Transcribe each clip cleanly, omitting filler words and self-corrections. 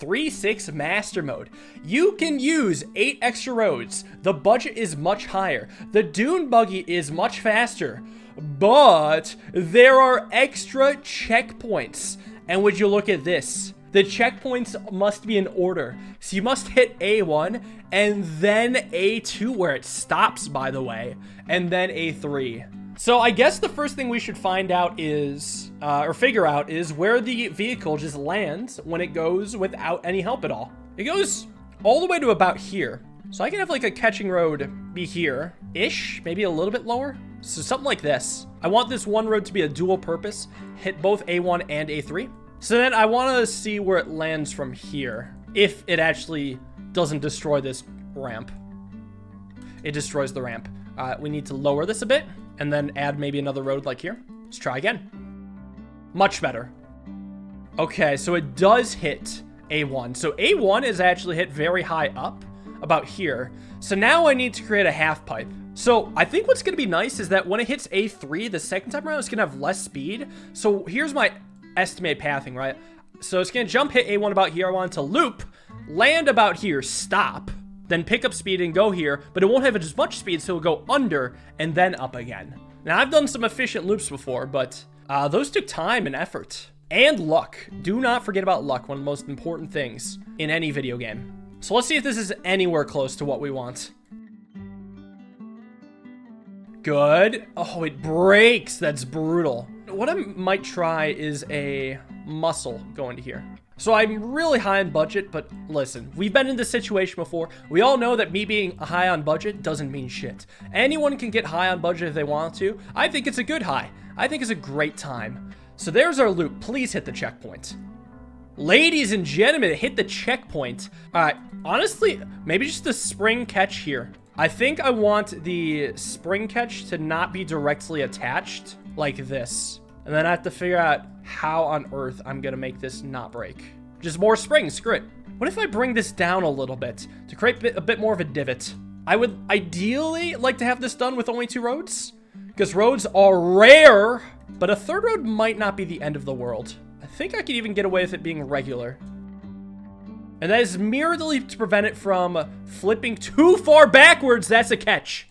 3-6 master mode. You can use 8 extra roads. The budget is much higher. The dune buggy is much faster. But there are extra checkpoints. And would you look at this? The checkpoints must be in order. So you must hit A1 and then A2 where it stops, by the way, and then A3. So I guess the first thing we should find out is, or figure out, is where the vehicle just lands when it goes without any help at all. It goes all the way to about here. So I can have like a catching road be here-ish, maybe a little bit lower. So something like this. I want this one road to be a dual purpose, hit both A1 and A3. So then I want to see where it lands from here, if it actually doesn't destroy this ramp. It destroys the ramp. We need to lower this a bit, and then add maybe another road like here. Let's try again. Much better. Okay, so it does hit A1. So A1 is actually hit very high up, about here. So now I need to create a half pipe. So I think what's going to be nice is that when it hits A3 the second time around, it's going to have less speed. So here's my estimate pathing, right? So it's going to jump, hit A1 about here. I want it to loop, land about here, stop, then pick up speed and go here, but it won't have as much speed, so it'll go under and then up again. Now, I've done some efficient loops before, but those took time and effort. And luck. Do not forget about luck, one of the most important things in any video game. So let's see if this is anywhere close to what we want. Good. Oh, it breaks. That's brutal. What I might try is a muscle going to here. So I'm really high on budget, but listen, we've been in this situation before. We all know that me being high on budget doesn't mean shit. Anyone can get high on budget if they want to. I think it's a good high. I think it's a great time. So there's our loop. Please hit the checkpoint. Ladies and gentlemen, hit the checkpoint. Honestly, maybe just the spring catch here. I think I want the spring catch to not be directly attached like this. And then I have to figure out how on earth I'm gonna make this not break. Just more springs, screw it. What if I bring this down a little bit to create a bit more of a divot? I would ideally like to have this done with only 2 roads, because roads are rare, but a 3rd road might not be the end of the world. I think I could even get away with it being regular. And that is merely to prevent it from flipping too far backwards. That's a catch.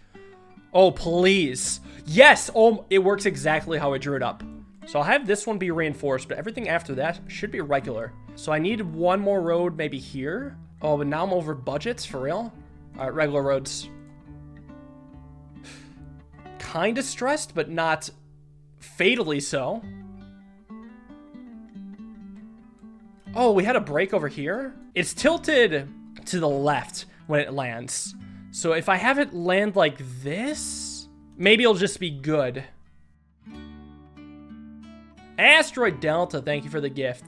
Oh, please. Yes. Oh, it works exactly how I drew it up. So I'll have this one be reinforced, but everything after that should be regular. So I need one more road maybe here. Oh, but now I'm over budgets for real. All right, regular roads. Kind of stressed, but not fatally so. Oh, we had a break over here. It's tilted to the left when it lands. So if I have it land like this, maybe it'll just be good. Asteroid Delta, thank you for the gift.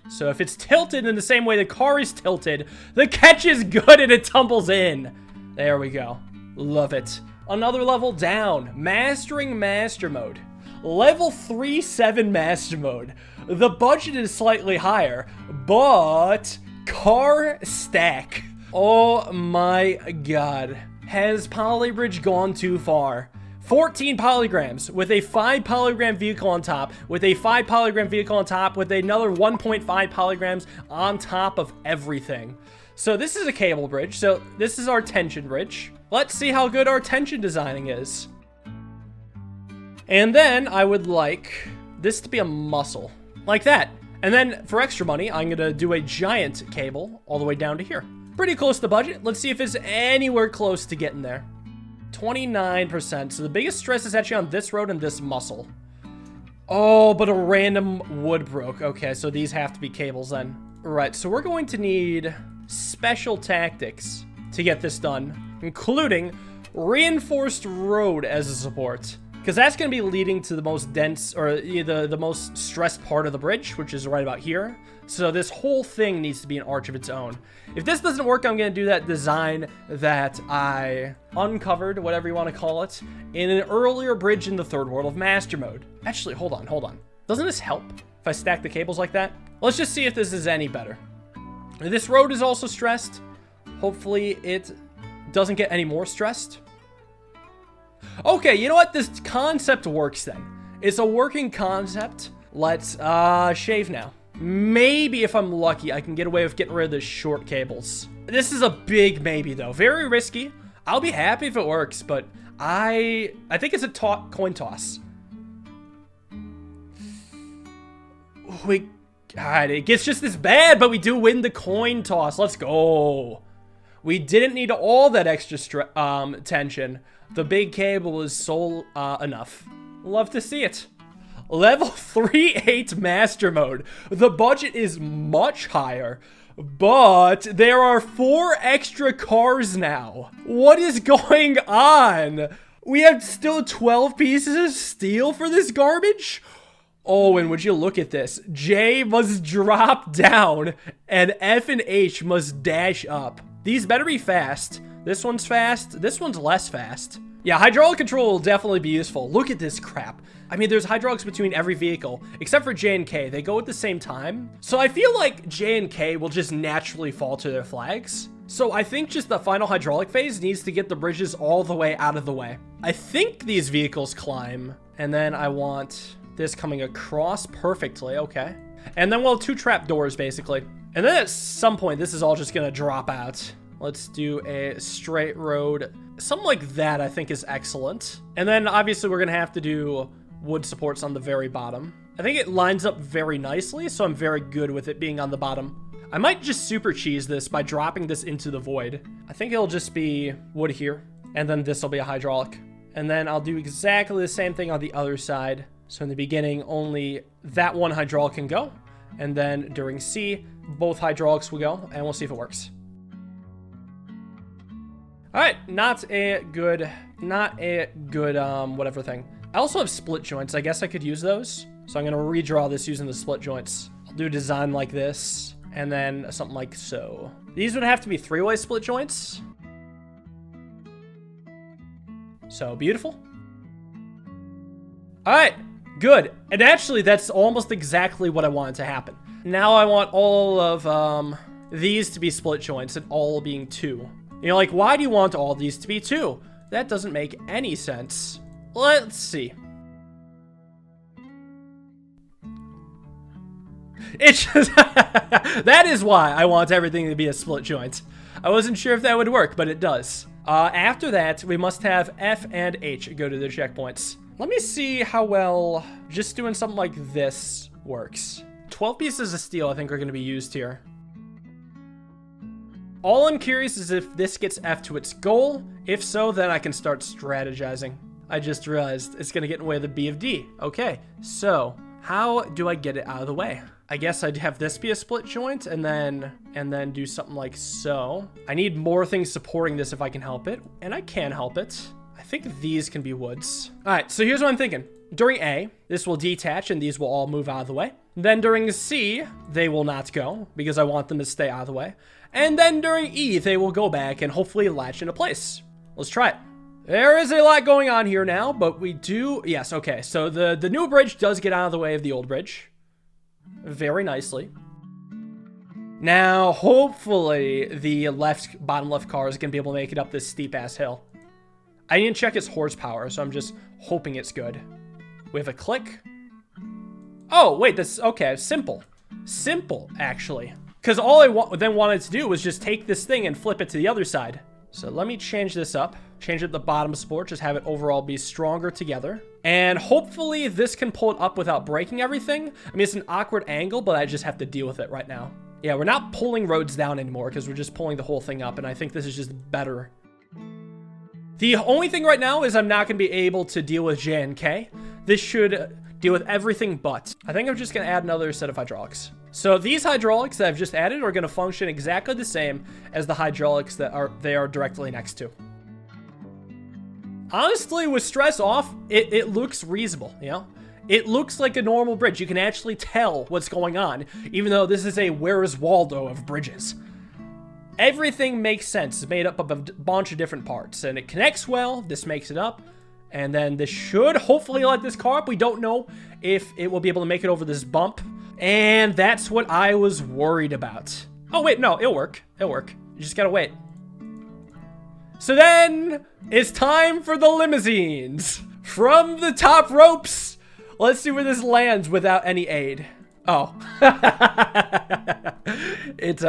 So if it's tilted in the same way the car is tilted, the catch is good and it tumbles in. There we go. Love it. Another level down. Mastering Master Mode. Level 3-7 Master Mode. The budget is slightly higher, but car stack. Oh my god. Has Polybridge gone too far? 14 polygrams with a 5 polygram vehicle on top, with a 5 polygram vehicle on top, with another 1.5 polygrams on top of everything. So this is a cable bridge. So this is our tension bridge. Let's see how good our tension designing is. And then I would like this to be a muscle, like that. And then for extra money, I'm gonna do a giant cable all the way down to here. Pretty close to budget. Let's see if it's anywhere close to getting there. 29%. So the biggest stress is actually on this road and this muscle. Oh, but a random wood broke. Okay, so these have to be cables then. Right, so we're going to need special tactics to get this done, including reinforced road as a support. Because that's going to be leading to the most dense, or the most stressed part of the bridge, which is right about here. So this whole thing needs to be an arch of its own. If this doesn't work, I'm going to do that design that I uncovered, whatever you want to call it, in an earlier bridge in the 3rd world of Master Mode. Actually, hold on. Doesn't this help if I stack the cables like that? Let's just see if this is any better. This road is also stressed. Hopefully it doesn't get any more stressed. Okay, you know what? This concept works then. It's a working concept. Let's shave now. Maybe if I'm lucky, I can get away with getting rid of the short cables. This is a big maybe, though. Very risky. I'll be happy if it works, but I think it's a coin toss. God, it gets just this bad, but we do win the coin toss. Let's go. We didn't need all that extra tension. The big cable is so enough. Love to see it. Level 3-8 Master Mode. The budget is much higher, but there are 4 extra cars now. What is going on? We have still 12 pieces of steel for this garbage? Oh, and would you look at this? J must drop down, and F and H must dash up. These better be fast. This one's fast. This one's less fast. Yeah, hydraulic control will definitely be useful. Look at this crap. I mean, there's hydraulics between every vehicle, except for J and K. They go at the same time. So I feel like J and K will just naturally fall to their flags. So I think just the final hydraulic phase needs to get the bridges all the way out of the way. I think these vehicles climb, and then I want this coming across perfectly. Okay. And then we'll have 2 trap doors, basically. And then at some point, this is all just going to drop out. Let's do a straight road. Something like that, I think, is excellent. And then, obviously, we're going to have to do wood supports on the very bottom. I think it lines up very nicely, so I'm very good with it being on the bottom. I might just super cheese this by dropping this into the void. I think it'll just be wood here, and then this will be a hydraulic. And then I'll do exactly the same thing on the other side. So in the beginning, only that one hydraulic can go. And then during C, both hydraulics will go, and we'll see if it works. All right, not a good whatever thing. I also have split joints. I guess I could use those. So I'm gonna redraw this using the split joints. I'll do a design like this, and then something like so. These would have to be 3-way split joints. So beautiful. All right, good. And actually, that's almost exactly what I wanted to happen. Now I want all of these to be split joints and all being 2. You know, like, why do you want all these to be 2? That doesn't make any sense. Let's see. It's just that is why I want everything to be a split joint. I wasn't sure if that would work, but it does. After that, we must have F and H go to the checkpoints. Let me see how well just doing something like this works. 12 pieces of steel, I think, are going to be used here. All I'm curious is if this gets F to its goal. If so, then I can start strategizing. I just realized it's going to get in the way of the B of D. Okay, so how do I get it out of the way? I guess I'd have this be a split joint and then do something like so. I need more things supporting this if I can help it, and I can help it. I think these can be woods. All right, so here's what I'm thinking. During A, this will detach and these will all move out of the way. Then during C, they will not go because I want them to stay out of the way. And then during E, they will go back and hopefully latch into place. Let's try it. There is a lot going on here now, but we do... Yes, okay. So the new bridge does get out of the way of the old bridge. Very nicely. Now, hopefully, the bottom left car is going to be able to make it up this steep-ass hill. I didn't check its horsepower, so I'm just hoping it's good. We have a click. Oh, wait, that's... Okay, simple. Simple, actually. Because all I then wanted to do was just take this thing and flip it to the other side. So let me change this up. Change it the bottom support. Just have it overall be stronger together. And hopefully this can pull it up without breaking everything. I mean, it's an awkward angle, but I just have to deal with it right now. Yeah, we're not pulling roads down anymore because we're just pulling the whole thing up. And I think this is just better. The only thing right now is I'm not going to be able to deal with J and K. This should deal with everything but. I think I'm just going to add another set of hydraulics. So these hydraulics that I've just added are going to function exactly the same as the hydraulics that they are directly next to. Honestly, with stress off, it looks reasonable, you know? It looks like a normal bridge. You can actually tell what's going on, even though this is a Where's Waldo of bridges. Everything makes sense. It's made up of a bunch of different parts, and it connects well. This makes it up. And then this should hopefully let this car up. We don't know if it will be able to make it over this bump. And that's what I was worried about. Oh, wait, no, it'll work. It'll work. You just gotta wait. So then, it's time for the limousines. From the top ropes. Let's see where this lands without any aid. Oh. It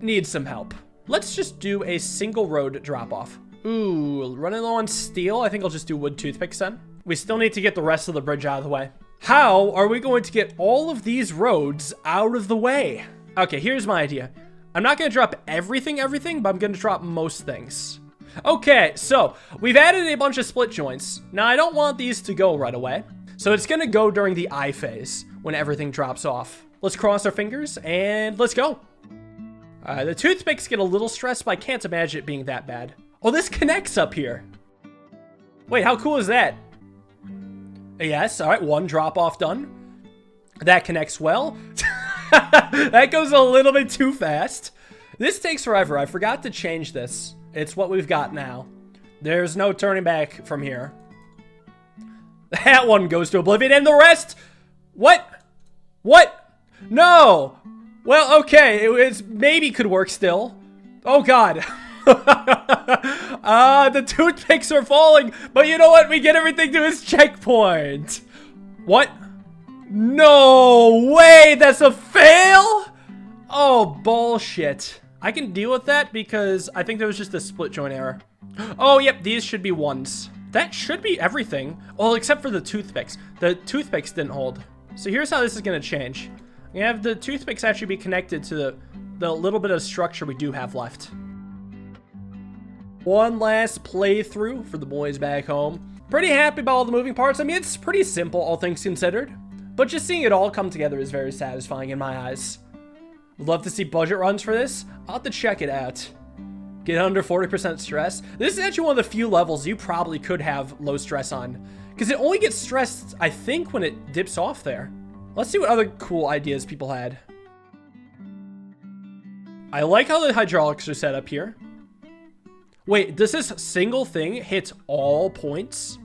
needs some help. Let's just do a single road drop off. Ooh, running low on steel. I think I'll just do wood toothpicks then. We still need to get the rest of the bridge out of the way. How are we going to get all of these roads out of the way? Okay, here's my idea. I'm not going to drop everything, but I'm going to drop most things. Okay, so we've added a bunch of split joints. Now, I don't want these to go right away. So it's going to go during the I phase when everything drops off. Let's cross our fingers and let's go. The toothpicks get a little stressed, but I can't imagine it being that bad. Oh, this connects up here. Wait, how cool is that? Yes, all right, one drop off done. That connects well. That goes a little bit too fast. This takes forever. I forgot to change this. It's what we've got now. There's no turning back from here. That one goes to oblivion, and the rest... What? What? No! Well, okay, it maybe could work still. Oh, God. The toothpicks are falling, but you know what? We get everything to his checkpoint. What? No way! That's a fail? Oh, bullshit. I can deal with that because I think there was just a split joint error. Oh, yep, these should be ones. That should be everything. Well, except for the toothpicks. The toothpicks didn't hold. So here's how this is going to change. We have the toothpicks actually be connected to the little bit of structure we do have left. One last playthrough for the boys back home. Pretty happy about all the moving parts. I mean, it's pretty simple, all things considered. But just seeing it all come together is very satisfying in my eyes. Would love to see budget runs for this. I'll have to check it out. Get under 40% stress. This is actually one of the few levels you probably could have low stress on. Because it only gets stressed, I think, when it dips off there. Let's see what other cool ideas people had. I like how the hydraulics are set up here. Wait, does this single thing hit all points?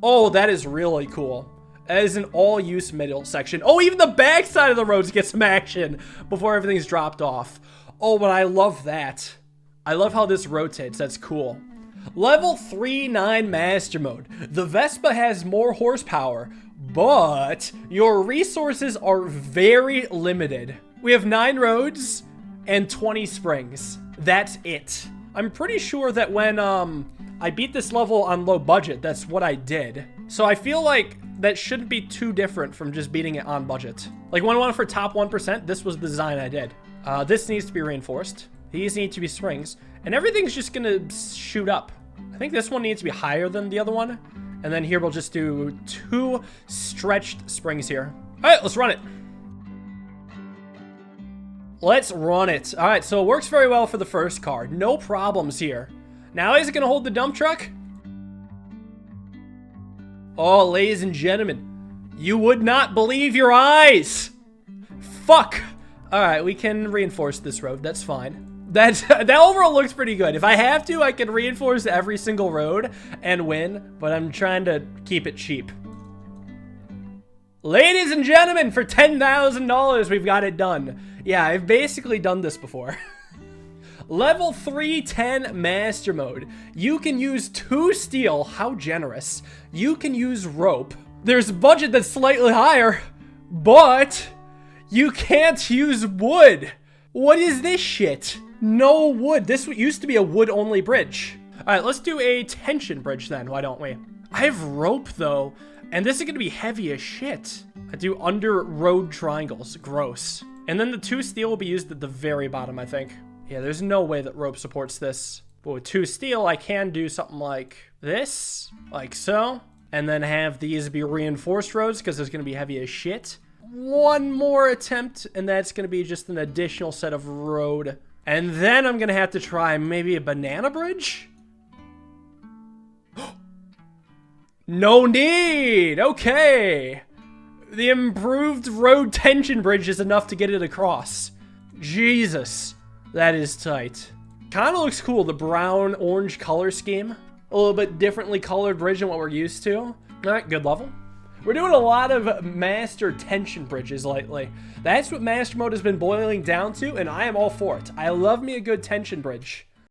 Oh, that is really cool. That is an all-use middle section. Oh, even the back side of the roads get some action before everything's dropped off. Oh, but I love that. I love how this rotates. That's cool. Level 3-9 Master Mode. The Vespa has more horsepower, but your resources are very limited. We have 9 roads and 20 springs. That's it. I'm pretty sure that when I beat this level on low budget, that's what I did. So I feel like that shouldn't be too different from just beating it on budget. Like when I went for top 1%, this was the design I did. This needs to be reinforced. These need to be springs. And everything's just gonna shoot up. I think this one needs to be higher than the other one. And then here we'll just do 2 stretched springs here. All right, let's run it. Let's run it. All right, so it works very well for the first car. No problems here. Now is it gonna hold the dump truck? Oh, ladies and gentlemen, you would not believe your eyes. Fuck. All right, we can reinforce this road. That's fine. That overall looks pretty good. If I have to, I can reinforce every single road and win, but I'm trying to keep it cheap. Ladies and gentlemen, for $10,000, we've got it done. Yeah, I've basically done this before. Level 310 Master Mode. You can use 2 steel. How generous. You can use rope. There's a budget that's slightly higher, but you can't use wood. What is this shit? No wood. This used to be a wood-only bridge. All right, let's do a tension bridge then. Why don't we? I have rope, though, and this is going to be heavy as shit. I do under road triangles. Gross. And then the 2 steel will be used at the very bottom, I think. Yeah, there's no way that rope supports this. But with 2 steel, I can do something like this, like so, and then have these be reinforced roads because it's going to be heavy as shit. One more attempt, and that's going to be just an additional set of road. And then I'm going to have to try maybe a banana bridge? No need! Okay. The improved road tension bridge is enough to get it across. Jesus. That is tight. Kind of looks cool, the brown-orange color scheme. A little bit differently colored bridge than what we're used to. All right, good level. We're doing a lot of master tension bridges lately. That's what Master Mode has been boiling down to, and I am all for it. I love me a good tension bridge.